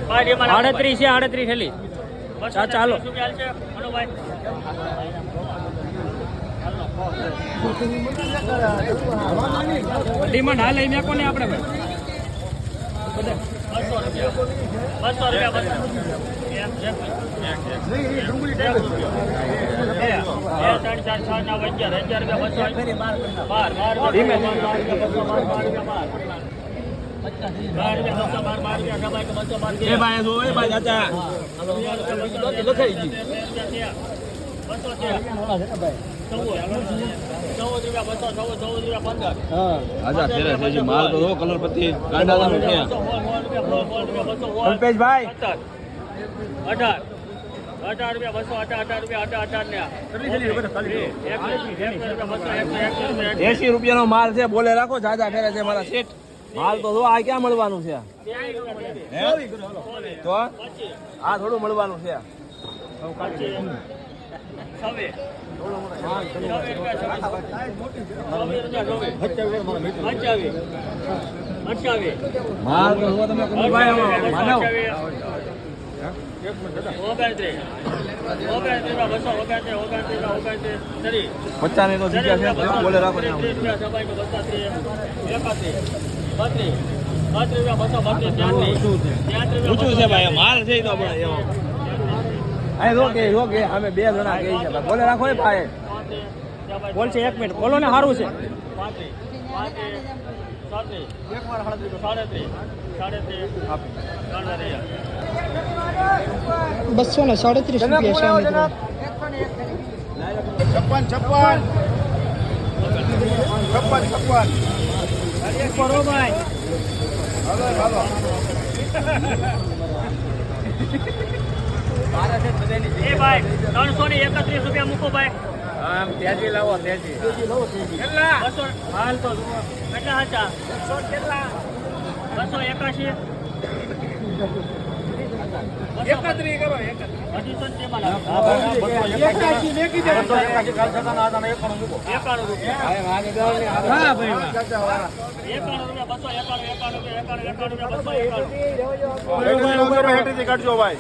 38 છે 38 થેલી ચાલો ડિમાન્ડ હાલ લઈને કોને આપણે ભાઈ 200 માલ તો કલર પતિ ગાંડા ભાઈ 18 રૂપિયા 80 રૂપિયાનો માલ છે બોલે રાખો જાજા ફેરે છે મારા શેઠ માલ તો આ ક્યાં મળવાનું છે તો આ થોડું મળવાનું છે માલ તો તમે માનવ પચાસ તો જગ્યા છે બોલે રાખો ઊંચું છે ભાઈ માલ છે તો રોકે અમે 2 જણા કહી છે બોલે રાખો ભાઈ બોલ છે 1 મિનિટ બોલો ને સારું છે 237 રૂપિયા 331 રૂપિયા મૂકો ભાઈ આમ ત્યાજી લાવો ત્યાજી કેટલા હાલ તો કેટલા હતા 281 31 કરો 91 કાઢજો ભાઈ